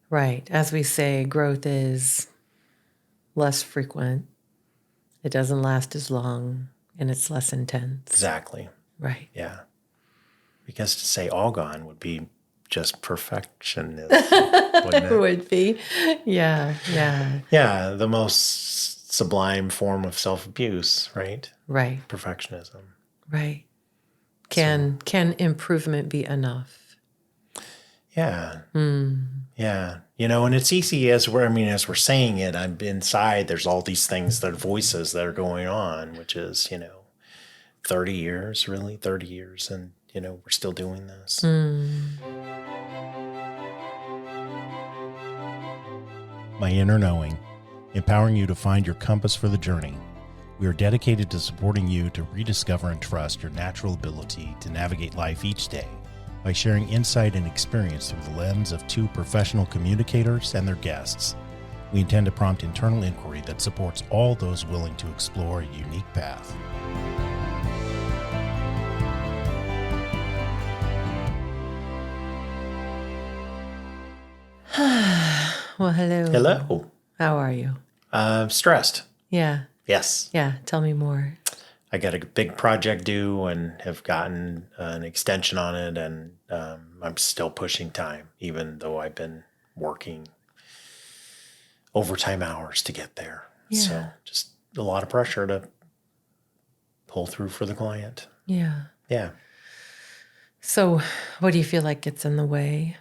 Right. As we say, growth is less frequent. It doesn't last as long, and it's less intense. Exactly. Right. Yeah. Because to say all gone would be just perfectionism, wouldn't It it? would be. Yeah. Yeah. Yeah, the most sublime form of self-abuse, right? Right. Perfectionism. Right. Can improvement be enough? Yeah. Yeah. And it's easy as we're saying it, I'm inside, there's all these things that are voices that are going on, which is, 30 years, really 30 years. And, we're still doing this. My Inner Knowing, empowering you to find your compass for the journey. We are dedicated to supporting you to rediscover and trust your natural ability to navigate life each day by sharing insight and experience through the lens of two professional communicators and their guests. We intend to prompt internal inquiry that supports all those willing to explore a unique path. Well, hello. Hello. How are you? Stressed. Yeah. Yes. Yeah. Tell me more. I got a big project due and have gotten an extension on it, and I'm still pushing time, even though I've been working overtime hours to get there. Yeah. So just a lot of pressure to pull through for the client. Yeah. Yeah. So, what do you feel like gets in the way?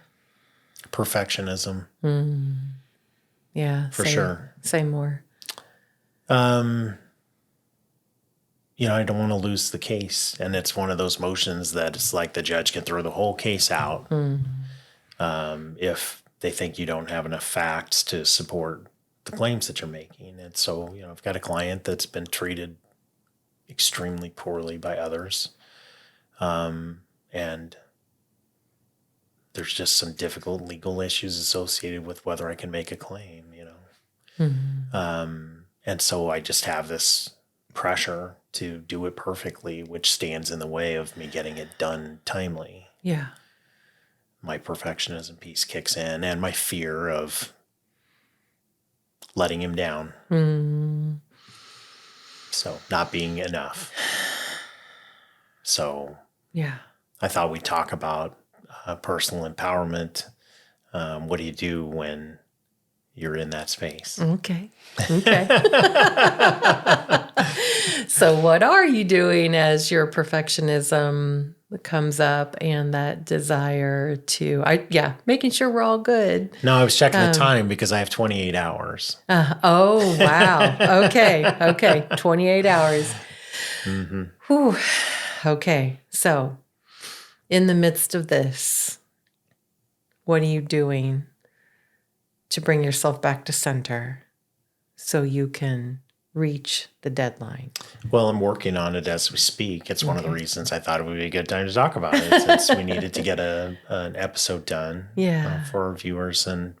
Perfectionism. Yeah. For sure. Say more. I don't want to lose the case. And it's one of those motions that it's like the judge can throw the whole case out if they think you don't have enough facts to support the claims that you're making. And so, I've got a client that's been treated extremely poorly by others. And there's just some difficult legal issues associated with whether I can make a claim, and so I just have this pressure to do it perfectly, which stands in the way of me getting it done timely. Yeah. My perfectionism piece kicks in, and my fear of letting him down. So not being enough. So Yeah. I thought we'd talk about personal empowerment. What do you do when you're in that space? Okay. So what are you doing as your perfectionism comes up and that desire to, making sure we're all good. No, I was checking the time because I have 28 hours. Oh, wow. Okay. 28 hours. Mm-hmm. Whew. Okay. So in the midst of this, what are you doing to bring yourself back to center so you can reach the deadline? Well, I'm working on it as we speak. It's one of the reasons I thought it would be a good time to talk about it, since we needed to get an episode done for our viewers, and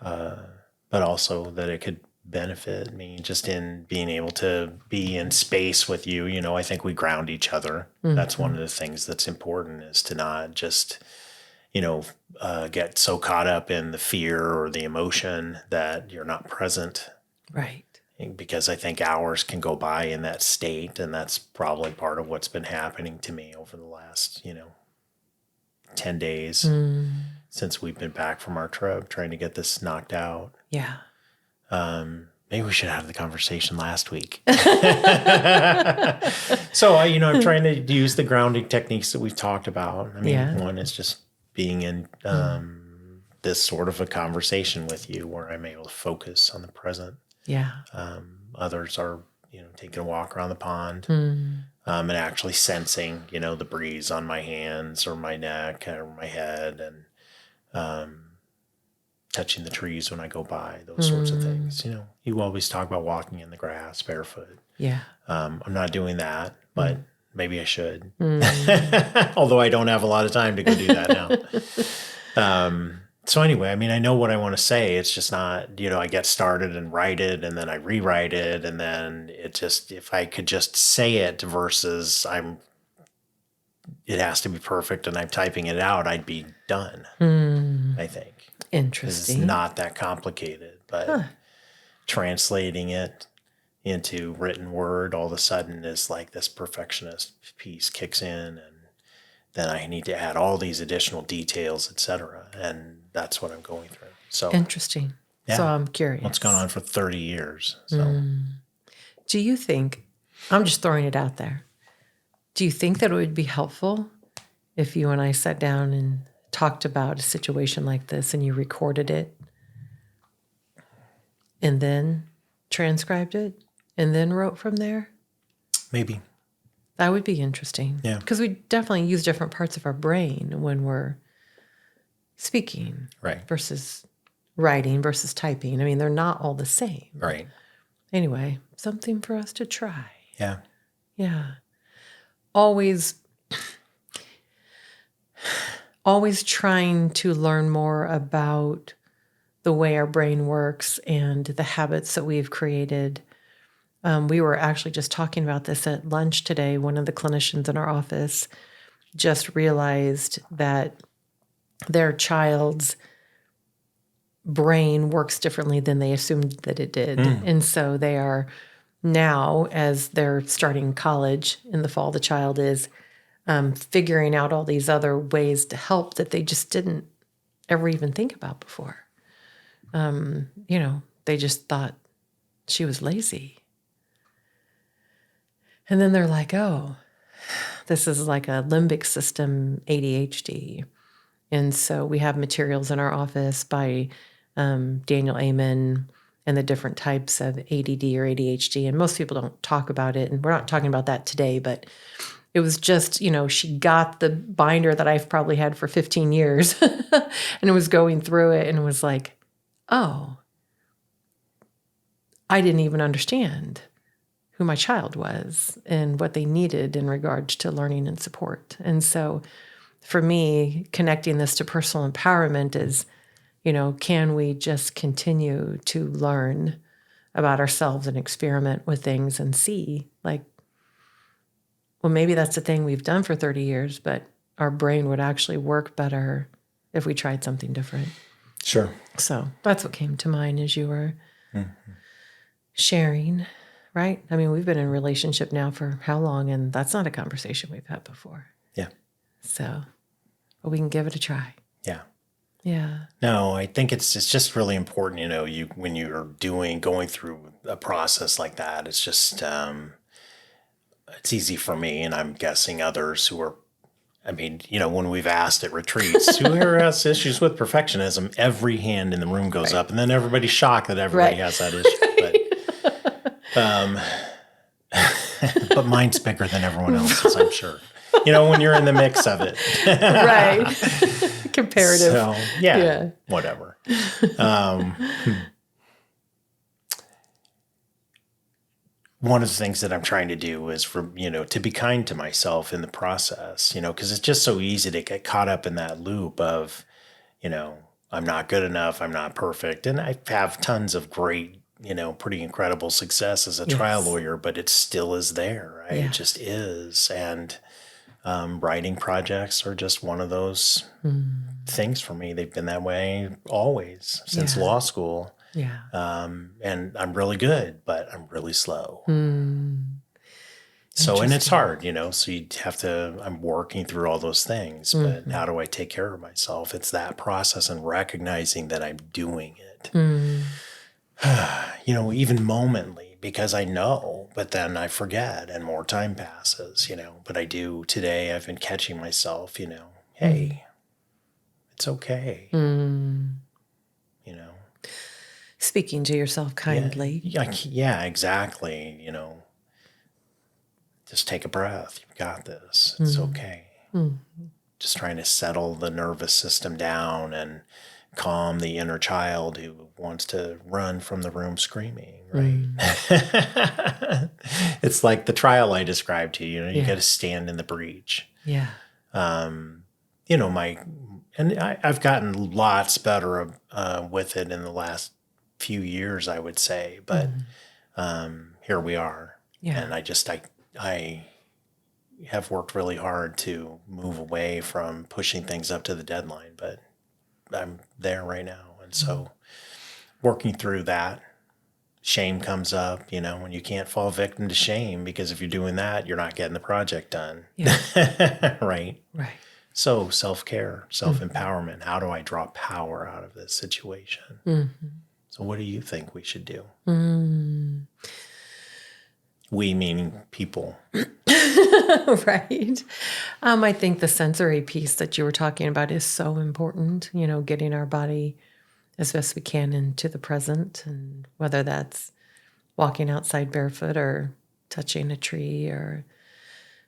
but also that it could benefit me just in being able to be in space with you. I think we ground each other. That's one of the things that's important, is to not just get so caught up in the fear or the emotion that you're not present. Right. Because I think hours can go by in that state, and that's probably part of what's been happening to me over the last, 10 days since we've been back from our trip, trying to get this knocked out. Yeah. Maybe we should have the conversation last week. So, I'm trying to use the grounding techniques that we've talked about. I mean, one is just being in this sort of a conversation with you where I'm able to focus on the present. Yeah. Others are, taking a walk around the pond and actually sensing, the breeze on my hands or my neck or my head, and touching the trees when I go by, those sorts of things. You always talk about walking in the grass barefoot. Yeah. I'm not doing that, but maybe I should. Although I don't have a lot of time to go do that now. So anyway, I mean, I know what I want to say. It's just not, I get started and write it, and then I rewrite it, and then it just, if I could just say it versus I'm it has to be perfect and I'm typing it out, I'd be done, I think. 'Cause Interesting. it's not that complicated, but translating it into written word all of a sudden is like this perfectionist piece kicks in, and then I need to add all these additional details, etc. And that's what I'm going through. So Interesting. yeah. So I'm curious. What's gone on for 30 years. So Do you think, I'm just throwing it out there, do you think that it would be helpful if you and I sat down and talked about a situation like this and you recorded it and then transcribed it and then wrote from there? maybe. That would be interesting. Yeah. Because we definitely use different parts of our brain when we're speaking Right. versus writing versus typing. I mean, they're not all the same. Right. Anyway, something for us to try. Yeah. Yeah. Always trying to learn more about the way our brain works and the habits that we've created. We were actually just talking about this at lunch today. One of the clinicians in our office just realized that their child's brain works differently than they assumed that it did. And so they are now, as they're starting college in the fall, the child is figuring out all these other ways to help that they just didn't ever even think about before. They just thought she was lazy. And then they're like, oh, this is like a limbic system ADHD. And so we have materials in our office by Daniel Amen and the different types of ADD or ADHD. And most people don't talk about it. And we're not talking about that today, but it was just, she got the binder that I've probably had for 15 years and was going through it and was like, oh, I didn't even understand who my child was and what they needed in regards to learning and support. And so for me, connecting this to personal empowerment is, can we just continue to learn about ourselves and experiment with things and see, like, well, maybe that's the thing we've done for 30 years, but our brain would actually work better if we tried something different. Sure. So that's what came to mind as you were sharing, right? I mean, we've been in a relationship now for how long? And that's not a conversation we've had before. Yeah. So we can give it a try. Yeah. Yeah. No, I think it's just really important, when you're going through a process like that, it's just, it's easy for me, and I'm guessing others who are, when we've asked at retreats, who here has issues with perfectionism, every hand in the room goes up, and then everybody's shocked that everybody has that issue. But mine's bigger than everyone else's, I'm sure. When you're in the mix of it. Right. Comparative. So, yeah. Whatever. One of the things that I'm trying to do is to be kind to myself in the process, because it's just so easy to get caught up in that loop of, I'm not good enough, I'm not perfect. And I have tons of great, pretty incredible success as a trial lawyer, but it still is there, right? Yeah. It just is. And writing projects are just one of those things for me. They've been that way always since law school. Yeah. And I'm really good, but I'm really slow. So, and it's hard, so you have to, I'm working through all those things, but how do I take care of myself? It's that process and recognizing that I'm doing it, even momently, because I know, but then I forget and more time passes, but I do today. I've been catching myself, hey, it's okay. Speaking to yourself kindly. Yeah, exactly. Just take a breath. You've got this. It's okay. Just trying to settle the nervous system down and calm the inner child who wants to run from the room screaming, right? It's like the trial I described to you. You got to stand in the breach. Yeah. I've gotten lots better with it in the last few years, I would say, but here we are. Yeah. And I have worked really hard to move away from pushing things up to the deadline, but I'm there right now. And so working through that, shame comes up, when you can't fall victim to shame, because if you're doing that, you're not getting the project done. Yeah. Right. Right. So self-care, self-empowerment. How do I draw power out of this situation? Mm-hmm. So what do you think we should do? Mm. We meaning people. Right. I think the sensory piece that you were talking about is so important, getting our body as best we can into the present, and whether that's walking outside barefoot or touching a tree or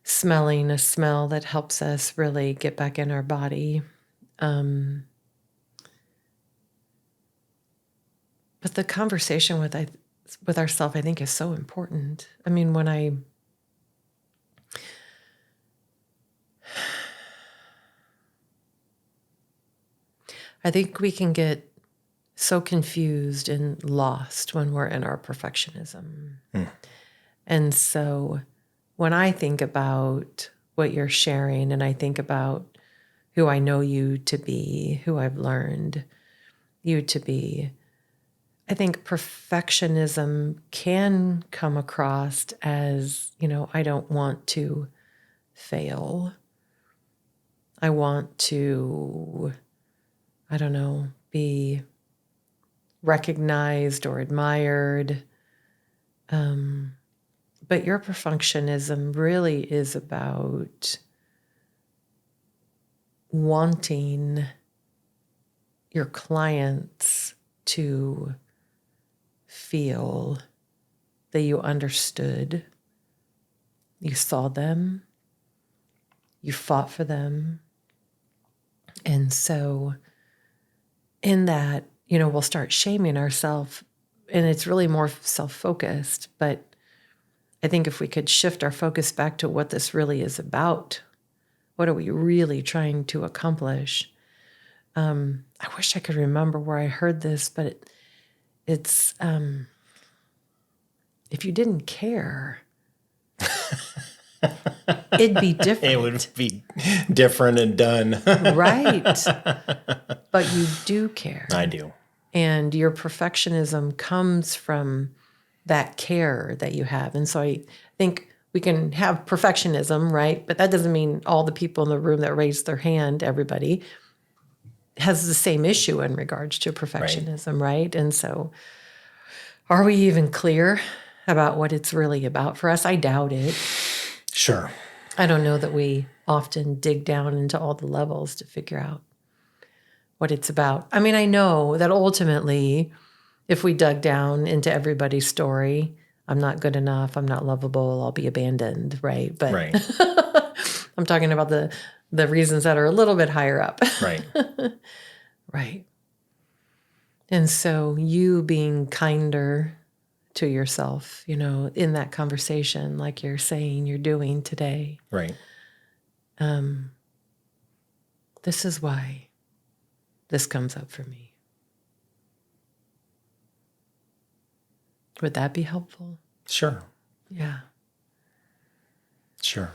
smelling a smell that helps us really get back in our body. But the conversation with ourselves, I think, is so important. I mean, when I think we can get so confused and lost when we're in our perfectionism. And so when I think about what you're sharing, and I think about who I know you to be, who I've learned you to be, I think perfectionism can come across as, I don't want to fail. I want to, I don't know, be recognized or admired. But your perfectionism really is about wanting your clients to feel that you understood, you saw them, you fought for them. And so in that, we'll start shaming ourselves, and it's really more self-focused. But I think if we could shift our focus back to what this really is about, what are we really trying to accomplish? I wish I could remember where I heard this, but it's if you didn't care, it'd be different. It would be different and done. Right. But you do care. I do. And your perfectionism comes from that care that you have. And so I think we can have perfectionism, right? But that doesn't mean all the people in the room that raised their hand, everybody, has the same issue in regards to perfectionism, right? And so are we even clear about what it's really about for us? I doubt it. Sure. I don't know that we often dig down into all the levels to figure out what it's about. I mean, I know that ultimately, if we dug down into everybody's story, I'm not good enough, I'm not lovable, I'll be abandoned, right? But I'm talking about the reasons that are a little bit higher up. Right. Right. And so you being kinder to yourself, in that conversation, like you're saying you're doing today. Right. This is why this comes up for me. Would that be helpful? Sure. Yeah. Sure.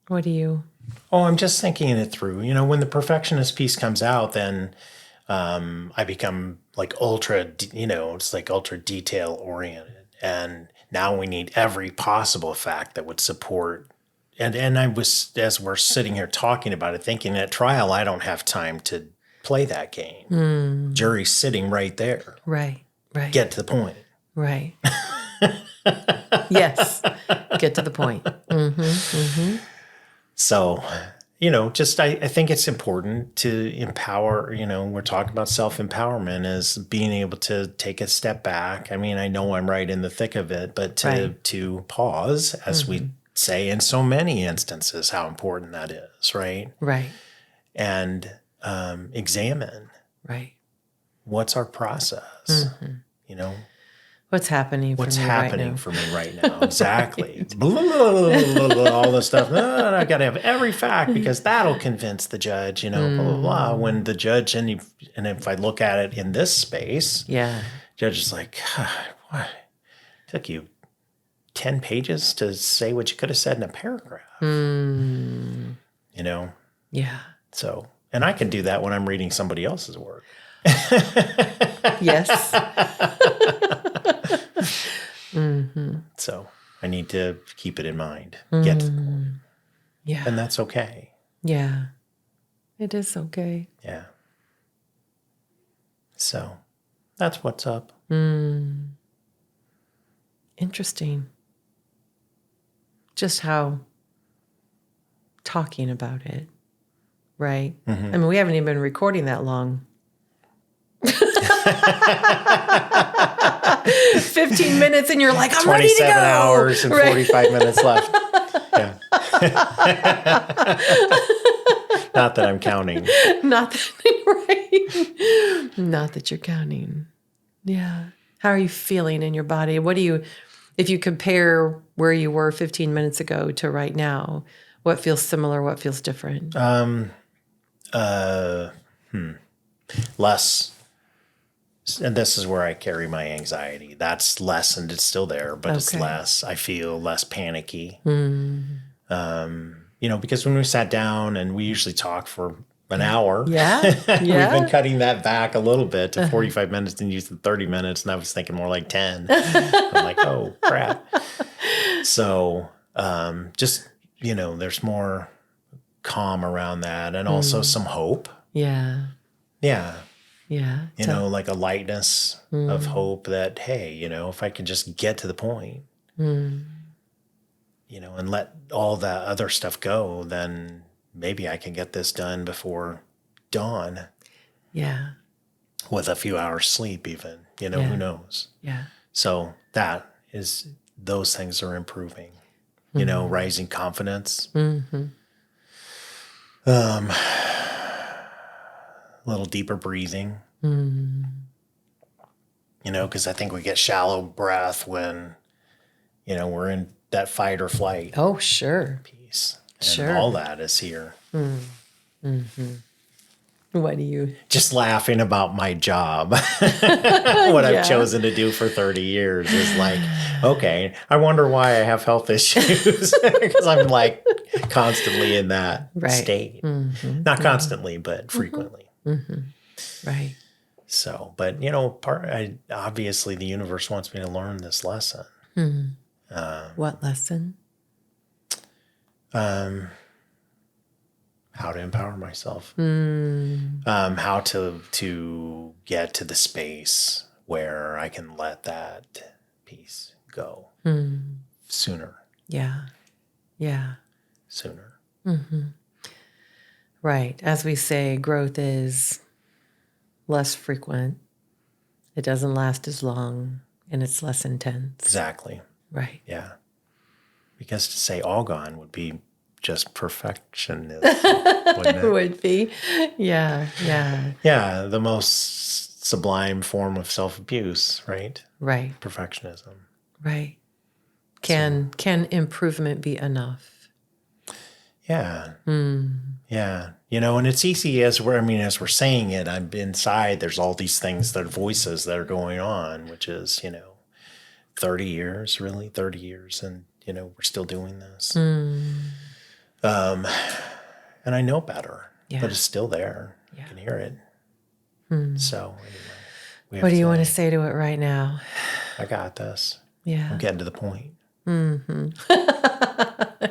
What do you? Oh, I'm just thinking it through. When the perfectionist piece comes out, then I become like it's like ultra detail oriented. And now we need every possible fact that would support. And I was, as we're sitting here talking about it, thinking at trial, I don't have time to play that game. Jury's sitting right there. Right. Get to the point. Right. Yes. Get to the point. Mm-hmm. Mm-hmm. So, I think it's important to empower, we're talking about self-empowerment as being able to take a step back. I mean, I know I'm right in the thick of it, but to pause, as we say in so many instances, how important that is, right? Right. And examine. Right. What's our process? What's happening for me right now? Exactly. Blah, blah, blah, blah, all this stuff. I got to have every fact because that'll convince the judge, blah, blah, blah. When the judge, and if I look at it in this space, judge is like, God, why? It took you 10 pages to say what you could have said in a paragraph. You know? Yeah. So, and I can do that when I'm reading somebody else's work. Yes. So I need to keep it in mind. Get to the point. Yeah. And that's okay. Yeah. It is okay. Yeah. So that's what's up. Interesting. Just how talking about it, right? I mean, we haven't even been recording that long. 15 minutes and you're like, I'm ready to go. 27 hours and 45 minutes left. Yeah. Not that I'm counting. Not that, right? Not that you're counting. Yeah. How are you feeling in your body? What do you, if you compare where you were 15 minutes ago to right now, what feels similar? What feels different? Less. And this is where I carry my anxiety. That's lessened. It's still there, but it's Okay. less. I feel less panicky. You know, because when we sat down and we usually talk for an hour. Yeah. We've Yeah. been cutting that back a little bit to 45 minutes and used 30 minutes. And I was thinking more like 10. I'm like, oh, crap. So just, you know, there's more calm around that and also some hope. Yeah. Yeah. Yeah. You know, like a lightness of hope that, hey, you know, if I can just get to the point, you know, and let all that other stuff go, then maybe I can get this done before dawn Yeah. with a few hours sleep even, you know, Yeah. who knows? Yeah. So that is, those things are improving, you know, rising confidence. A little deeper breathing, you know, because I think we get shallow breath when, you know, we're in that fight or flight Oh, sure. piece. And Sure. all that is here. What do you? Just laughing about my job. What Yeah. I've chosen to do for 30 years is like, okay, I wonder why I have health issues. Because I'm like constantly in that Right. state. Not constantly, but frequently. Right. So, but you know, obviously the universe wants me to learn this lesson. What lesson? How to empower myself, how to get to the space where I can let that piece go sooner. Yeah. Yeah. Sooner. Right. As we say, growth is less frequent. It doesn't last as long and it's less intense. Exactly. Right. Yeah. Because to say all gone would be just perfectionism, wouldn't It it? would be. Yeah. Yeah. Yeah, the most sublime form of self-abuse, right? Right. Perfectionism. Right. Can improvement be enough? Yeah. Yeah. You know, and it's easy as we're saying it, I'm inside, there's all these things that are voices that are going on, which is, you know, 30 years, really 30 years. And, you know, we're still doing this. And I know better, but it's still there. Yeah. You can hear it. So anyway, What do you want to say to it right now? I got this. Yeah. I'm getting to the point.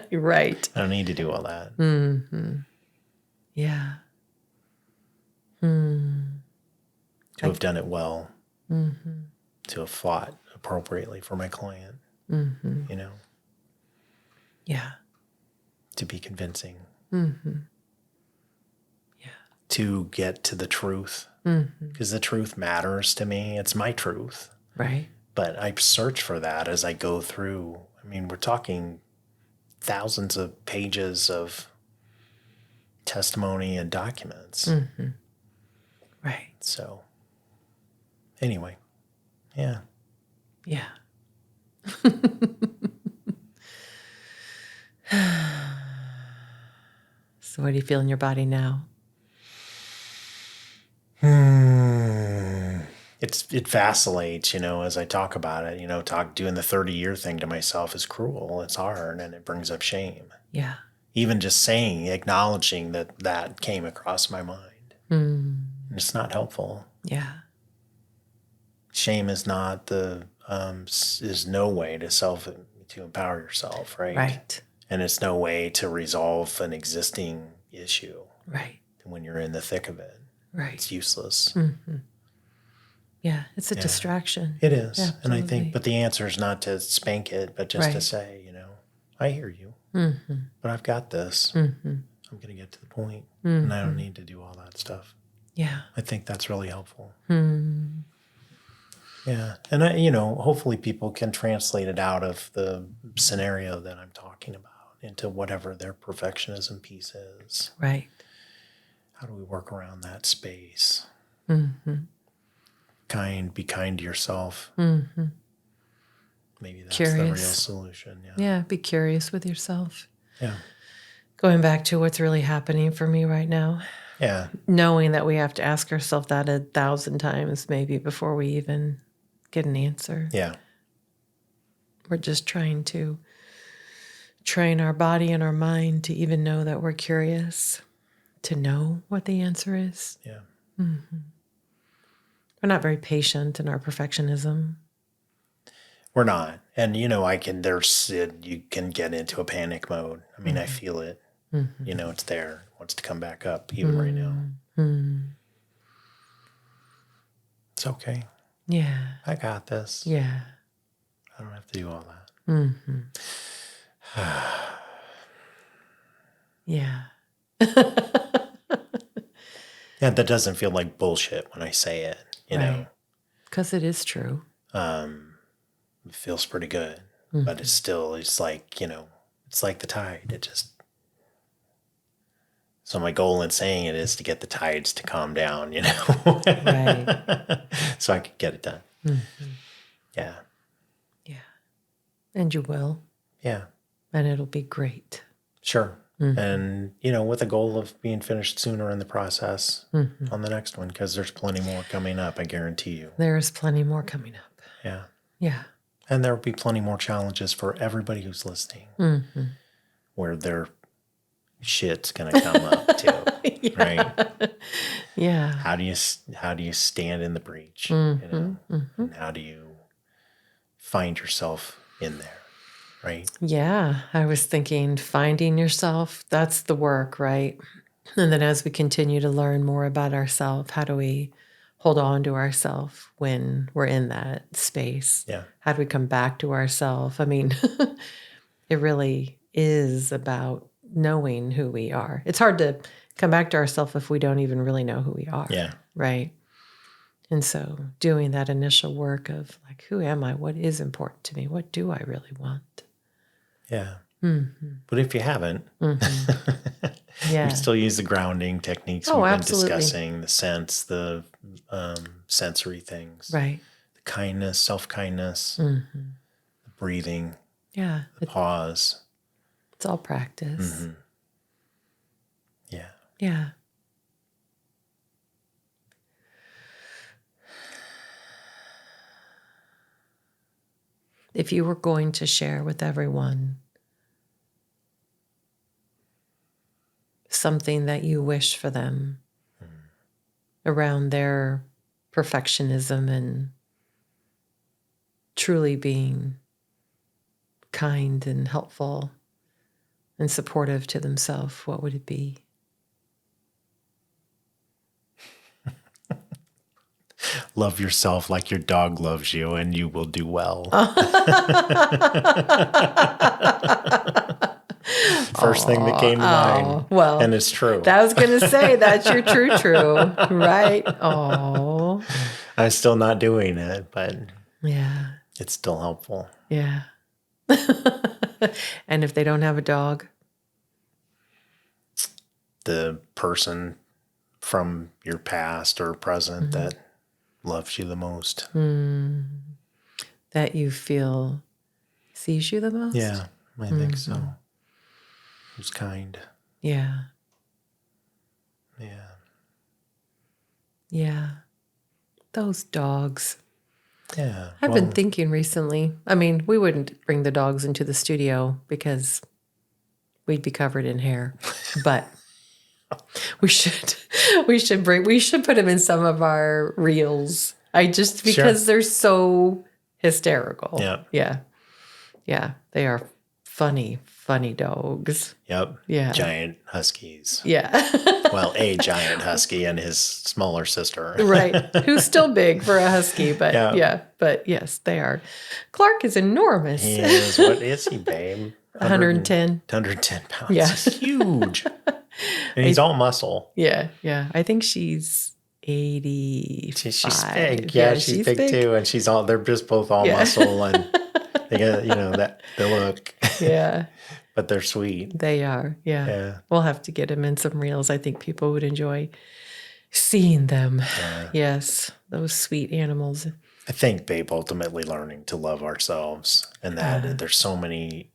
You're right. I don't need to do all that. Yeah. To have done it well. To have fought appropriately for my client. You know, Yeah. to be convincing. Yeah. To get to the truth. Because the truth matters to me. It's my truth. Right. But I search for that as I go through. I mean, we're talking thousands of pages of testimony and documents. Right. So, anyway, yeah. Yeah. So what do you feel in your body now? it vacillates, as I talk about it, doing the 30-year thing to myself is cruel. It's hard and it brings up shame. Yeah. Even just acknowledging that came across my mind. Mm. And it's not helpful. Yeah. Shame is not is no way to empower yourself, right? Right. And it's no way to resolve an existing issue. Right. When you're in the thick of it. Right. It's useless. Mm-hmm. Yeah, it's a distraction. It is. Yeah, and I think, but the answer is not to spank it, but just to say, I hear you, but I've got this. I'm going to get to the point, and I don't need to do all that stuff. Yeah. I think that's really helpful. Yeah. And, hopefully people can translate it out of the scenario that I'm talking about into whatever their perfectionism piece is. Right. How do we work around that space? Be kind to yourself. Maybe that's the real solution. Yeah, be curious with yourself. Yeah. Going back to what's really happening for me right now. Yeah. Knowing that we have to ask ourselves that 1,000 times maybe before we even get an answer. Yeah. We're just trying to train our body and our mind to even know that we're curious, to know what the answer is. Yeah. We're not very patient in our perfectionism. We're not. And, you can get into a panic mode. I mean, I feel it. It's there. It wants to come back up even right now. It's okay. Yeah. I got this. Yeah. I don't have to do all that. Yeah. Yeah, that doesn't feel like bullshit when I say it, Right. Because it is true. It feels pretty good, but it's like, it's like the tide. So my goal in saying it is to get the tides to calm down, Right. So I could get it done. Yeah. Yeah. And you will. Yeah. And it'll be great. Sure. And, with a goal of being finished sooner in the process on the next one, because there's plenty more coming up, I guarantee you. There's plenty more coming up. Yeah. Yeah. And there will be plenty more challenges for everybody who's listening, where their shit's going to come up too, right? Yeah. How do you stand in the breach, and how do you find yourself in there? Right. Yeah, I was thinking finding yourself, that's the work, right? And then as we continue to learn more about ourselves, how do we hold on to ourselves when we're in that space? Yeah. How do we come back to ourselves? I mean, it really is about knowing who we are. It's hard to come back to ourselves if we don't even really know who we are. Yeah. Right. And so doing that initial work of like, who am I? What is important to me? What do I really want? Yeah. But if you haven't, Yeah. we still use the grounding techniques we've been discussing, the sense, the sensory things, Right. the kindness, self-kindness, the breathing, Yeah. the pause. It's all practice. Yeah. Yeah. If you were going to share with everyone something that you wish for them around their perfectionism and truly being kind and helpful and supportive to themselves, what would it be? Love yourself like your dog loves you, and you will do well. First thing that came to mind. Well, and it's true. I was going to say that's your true, right? Oh, I'm still not doing it, but yeah, it's still helpful. Yeah. And if they don't have a dog? The person from your past or present that loves you the most. That you feel sees you the most? Yeah, I think so. Who's kind. Yeah. Yeah. Yeah. Those dogs. Yeah. I've been thinking recently. I mean, we wouldn't bring the dogs into the studio because we'd be covered in hair, but we should put them in some of our reels. Because they're so hysterical. Yeah. Yeah. Yeah. They are funny dogs. Yep. Yeah. Giant huskies. Yeah. Well, a giant husky and his smaller sister. Right. Who's still big for a husky, but Yeah. But yes, they are. Clark is enormous. He is. What is he, babe? 110. 110 pounds. Yeah. He's huge. And he's all muscle. Yeah. Yeah. I think she's 80. She's big. Yeah, she's big too. And they're just both all muscle and they got, the look. Yeah. But they're sweet. They are. Yeah. Yeah. We'll have to get them in some reels. I think people would enjoy seeing them. Yeah. Yes. Those sweet animals. I think, babe, ultimately learning to love ourselves and that there's so many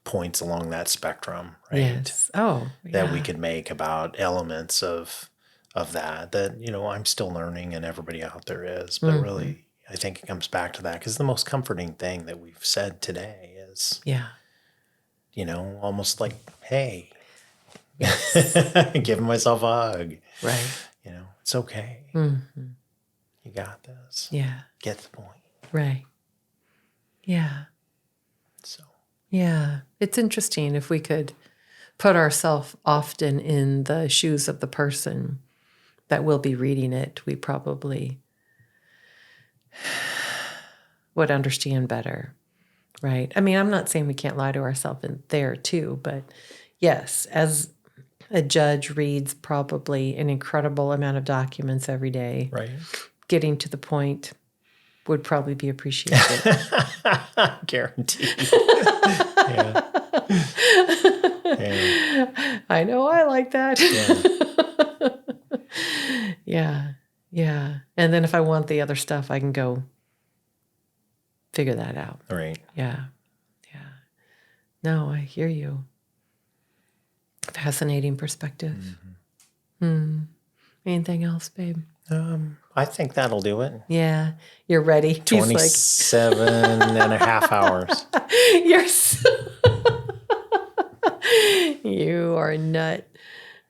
points along that spectrum, right? Yes. Oh, yeah. That we could make about elements of that, I'm still learning and everybody out there is. But really, I think it comes back to that because the most comforting thing that we've said today is, almost like, hey, giving myself a hug. Right. It's okay. Mm-hmm. You got this. Yeah. Get the point. Right. Yeah. So. Yeah. It's interesting if we could put ourselves often in the shoes of the person that will be reading it, we probably would understand better. Right. I mean, I'm not saying we can't lie to ourselves in there too, but yes, as a judge reads probably an incredible amount of documents every day. Right. Getting to the point would probably be appreciated. Guaranteed. Yeah. Yeah. I know I like that. Yeah. Yeah. Yeah. And then if I want the other stuff, I can go figure that out. Right. Yeah. Yeah. No, I hear you. Fascinating perspective. Anything else, babe? I think that'll do it. Yeah. You're ready. 27 and a half hours. You're so you are a nut.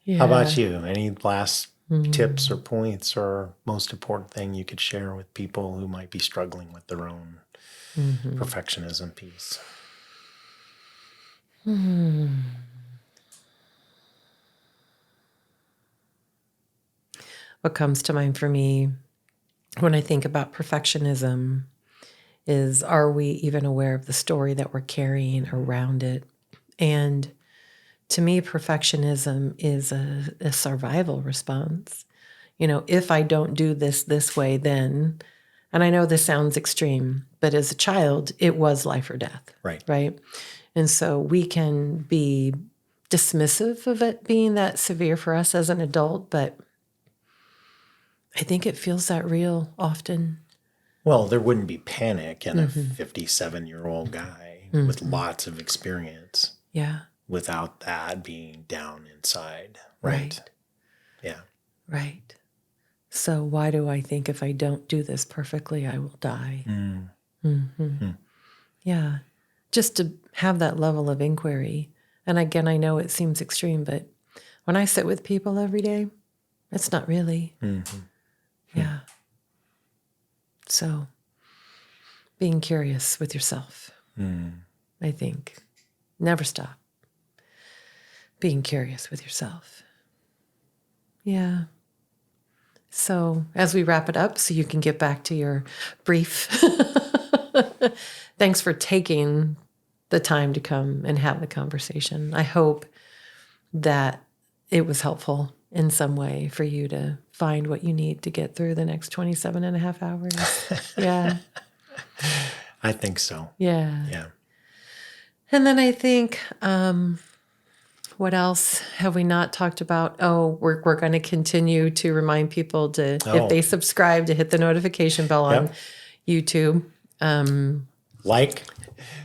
Yeah. How about you? Any last tips or points or most important thing you could share with people who might be struggling with their own perfectionism piece? What comes to mind for me when I think about perfectionism is, are we even aware of the story that we're carrying around it? And to me, perfectionism is a survival response. If I don't do this way, then, and I know this sounds extreme, but as a child, it was life or death. Right. Right. And so we can be dismissive of it being that severe for us as an adult, but I think it feels that real often. Well, there wouldn't be panic in a 57-year-old guy with lots of experience. Yeah. Without that being down inside. Right. Yeah. Right. So why do I think if I don't do this perfectly, I will die? Yeah. Just to have that level of inquiry. And again, I know it seems extreme, but when I sit with people every day, it's not really. Yeah. So being curious with yourself, I think. Never stop. Being curious with yourself. Yeah. So as we wrap it up, so you can get back to your brief, thanks for taking the time to come and have the conversation. I hope that it was helpful in some way for you to find what you need to get through the next 27 and a half hours. Yeah. I think so. Yeah. Yeah. And then I think, what else have we not talked about? Oh, we're going to continue to remind people to, if they subscribe, to hit the notification bell on YouTube. like,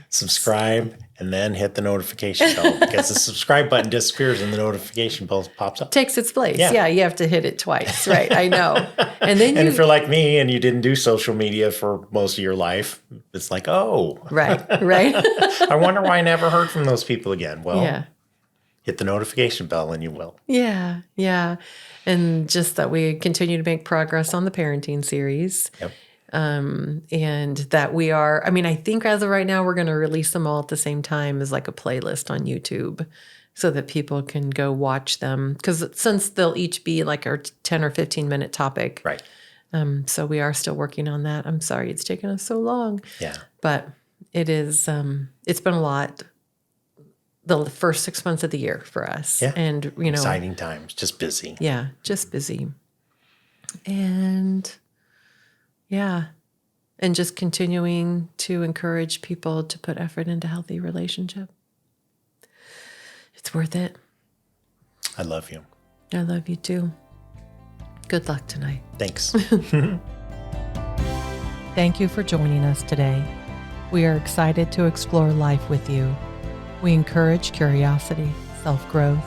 subscribe, and then hit the notification bell because the subscribe button disappears and the notification bell pops up. Takes its place. Yeah. Yeah, you have to hit it twice. Right. I know. And then And if you're like me and you didn't do social media for most of your life, it's like, oh. Right. I wonder why I never heard from those people again. Well, Yeah. hit the notification bell and you will. Yeah. Yeah. And just that we continue to make progress on the parenting series. Yep. And that we are, I mean, I think as of right now, we're going to release them all at the same time as like a playlist on YouTube so that people can go watch them. Because since they'll each be like our 10 or 15 minute topic. Right. So we are still working on that. I'm sorry it's taken us so long. Yeah. But it is, it's been a lot the first 6 months of the year for us. Yeah. And, Exciting times, just busy. Yeah, just busy. And yeah. And just continuing to encourage people to put effort into healthy relationship. It's worth it. I love you. I love you too. Good luck tonight. Thanks. Thank you for joining us today. We are excited to explore life with you. We encourage curiosity, self-growth,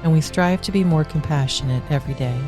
and we strive to be more compassionate every day.